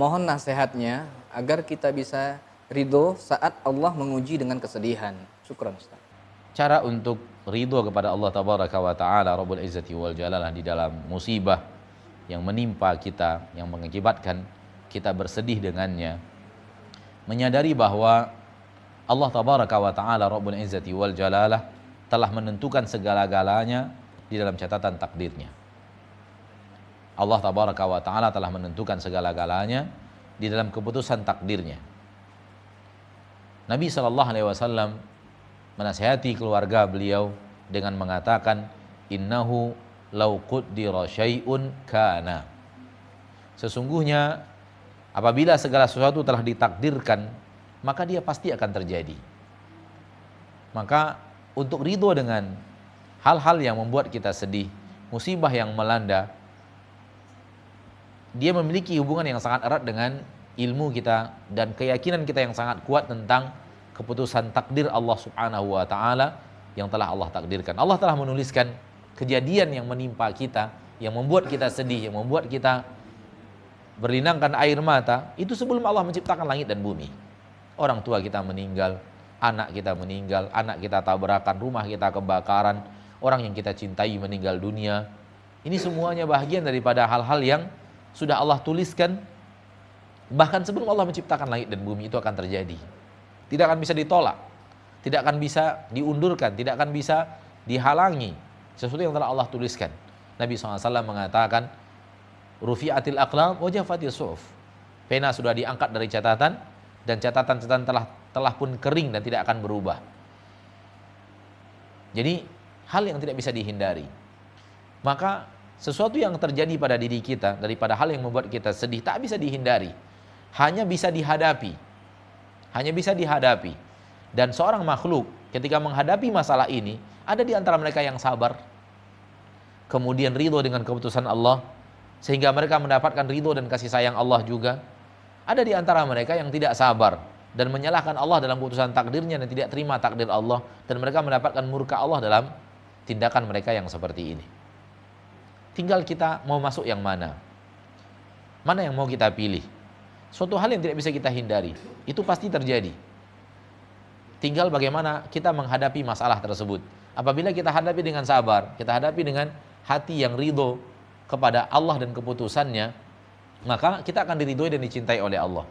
mohon nasihatnya agar kita bisa ridho saat Allah menguji dengan kesedihan. Syukran Ustaz. Cara untuk ridho kepada Allah Tabaraka wa Ta'ala Rabbul Izzati wal Jalalah di dalam musibah yang menimpa kita, yang mengakibatkan kita bersedih dengannya, menyadari bahwa Allah Tabaraka wa Ta'ala Rabbul Izzati wal Jalalah telah menentukan segala-galanya di dalam catatan takdirnya. Allah Tabaraka wa Ta'ala telah menentukan segala-galanya di dalam keputusan takdirnya. Nabi SAW menasihati keluarga beliau dengan mengatakan, innahu law qaddara syai'un kana. Sesungguhnya apabila segala sesuatu telah ditakdirkan, maka dia pasti akan terjadi. Maka untuk ridho dengan hal-hal yang membuat kita sedih, musibah yang melanda, dia memiliki hubungan yang sangat erat dengan ilmu kita dan keyakinan kita yang sangat kuat tentang keputusan takdir Allah Subhanahu wa Ta'ala yang telah Allah takdirkan. Allah telah menuliskan kejadian yang menimpa kita, yang membuat kita sedih, yang membuat kita berlinangkan air mata, itu sebelum Allah menciptakan langit dan bumi. Orang tua kita meninggal, anak kita tabrakan, rumah kita kebakaran, orang yang kita cintai meninggal dunia. Ini semuanya bahagian daripada hal-hal yang sudah Allah tuliskan, bahkan sebelum Allah menciptakan langit dan bumi itu akan terjadi. Tidak akan bisa ditolak, tidak akan bisa diundurkan, tidak akan bisa dihalangi. Sesuatu yang telah Allah tuliskan. Nabi SAW mengatakan, rufi'atil aqlam wa jaffatis suhuf. Pena sudah diangkat dari catatan dan catatan-catatan telah pun kering dan tidak akan berubah. Jadi hal yang tidak bisa dihindari. Maka sesuatu yang terjadi pada diri kita daripada hal yang membuat kita sedih tak bisa dihindari. Hanya bisa dihadapi. Hanya bisa dihadapi. Dan seorang makhluk ketika menghadapi masalah ini, ada di antara mereka yang sabar, kemudian ridho dengan keputusan Allah, sehingga mereka mendapatkan ridho dan kasih sayang Allah juga. Ada di antara mereka yang tidak sabar dan menyalahkan Allah dalam keputusan takdirnya dan tidak terima takdir Allah, dan mereka mendapatkan murka Allah dalam tindakan mereka yang seperti ini. Tinggal kita mau masuk yang mana? Mana yang mau kita pilih? Suatu hal yang tidak bisa kita hindari, itu pasti terjadi. Tinggal bagaimana kita menghadapi masalah tersebut. Apabila kita hadapi dengan sabar, kita hadapi dengan hati yang ridho kepada Allah dan keputusannya, maka kita akan diridhoi dan dicintai oleh Allah.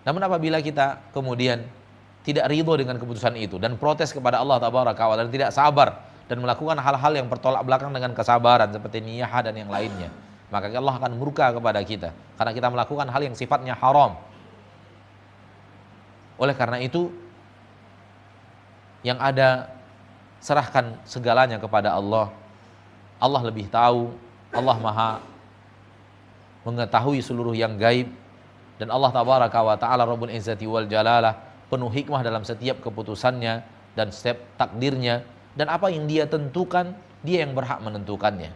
Namun apabila kita kemudian tidak ridho dengan keputusan itu dan protes kepada Allah Tabaraka wa Ta'ala dan tidak sabar dan melakukan hal-hal yang bertolak belakang dengan kesabaran seperti niyah dan yang lainnya, maka Allah akan murka kepada kita karena kita melakukan hal yang sifatnya haram. Oleh karena itu, yang ada, serahkan segalanya kepada Allah. Allah lebih tahu, Allah Maha mengetahui seluruh yang gaib, dan Allah Tabaraka wa Ta'ala Rabbul Izzati wal Jalalah penuh hikmah dalam setiap keputusannya dan setiap takdirnya, dan apa yang dia tentukan, dia yang berhak menentukannya.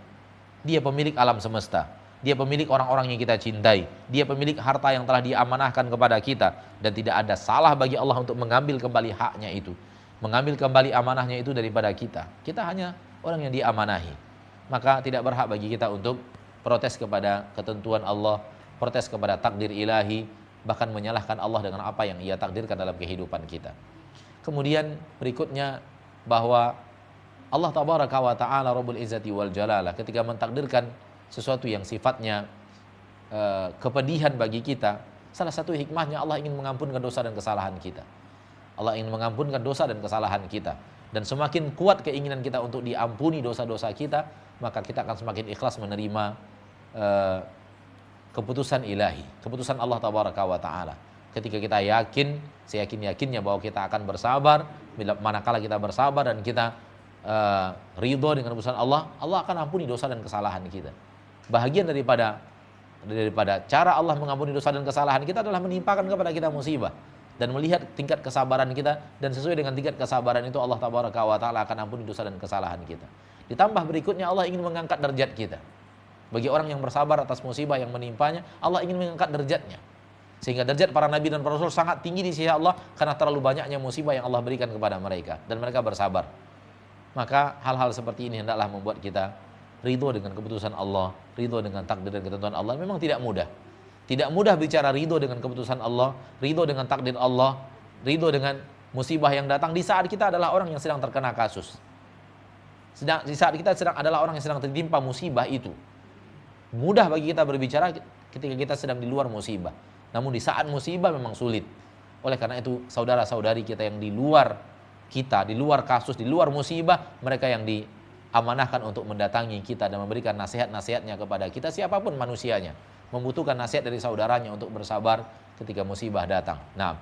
Dia pemilik alam semesta, dia pemilik orang-orang yang kita cintai, dia pemilik harta yang telah diamanahkan kepada kita, dan tidak ada salah bagi Allah untuk mengambil kembali haknya itu, mengambil kembali amanahnya itu daripada kita. Kita hanya orang yang diamanahi. Maka tidak berhak bagi kita untuk protes kepada ketentuan Allah, protes kepada takdir ilahi, bahkan menyalahkan Allah dengan apa yang Ia takdirkan dalam kehidupan kita. Kemudian berikutnya, bahwa Allah Tabaraka wa Ta'ala Rabbul Izzati wal Jalalah ketika mentakdirkan sesuatu yang sifatnya kepedihan bagi kita, salah satu hikmahnya Allah ingin mengampunkan dosa dan kesalahan kita. Allah ingin mengampunkan dosa dan kesalahan kita, dan semakin kuat keinginan kita untuk diampuni dosa-dosa kita, maka kita akan semakin ikhlas menerima keputusan ilahi, keputusan Allah Tabaraka wa Ta'ala. Ketika kita yakin, seyakin-yakinnya bahwa kita akan bersabar, manakala kita bersabar dan kita ridho dengan keputusan Allah, Allah akan ampuni dosa dan kesalahan kita. Bahagian daripada cara Allah mengampuni dosa dan kesalahan kita adalah menimpakan kepada kita musibah dan melihat tingkat kesabaran kita, dan sesuai dengan tingkat kesabaran itu Allah Tabaraka wa Ta'ala akan ampuni dosa dan kesalahan kita. Ditambah berikutnya, Allah ingin mengangkat derajat kita. Bagi orang yang bersabar atas musibah yang menimpanya, Allah ingin mengangkat derajatnya, sehingga derajat para nabi dan para rasul sangat tinggi di sisi Allah karena terlalu banyaknya musibah yang Allah berikan kepada mereka dan mereka bersabar. Maka hal-hal seperti ini hendaklah membuat kita ridho dengan keputusan Allah, ridho dengan takdir dan ketentuan Allah. Memang tidak mudah, Tidak mudah bicara ridho dengan keputusan Allah, ridho dengan takdir Allah, ridho dengan musibah yang datang di saat kita adalah orang yang sedang terkena kasus. Di saat kita adalah orang yang sedang tertimpa musibah itu. Mudah bagi kita berbicara ketika kita sedang di luar musibah. Namun di saat musibah memang sulit. Oleh karena itu saudara-saudari kita yang di luar kita, di luar kasus, di luar musibah, mereka yang diamanahkan untuk mendatangi kita dan memberikan nasihat-nasihatnya kepada kita, siapapun manusianya, membutuhkan nasihat dari saudaranya untuk bersabar ketika musibah datang. Nah,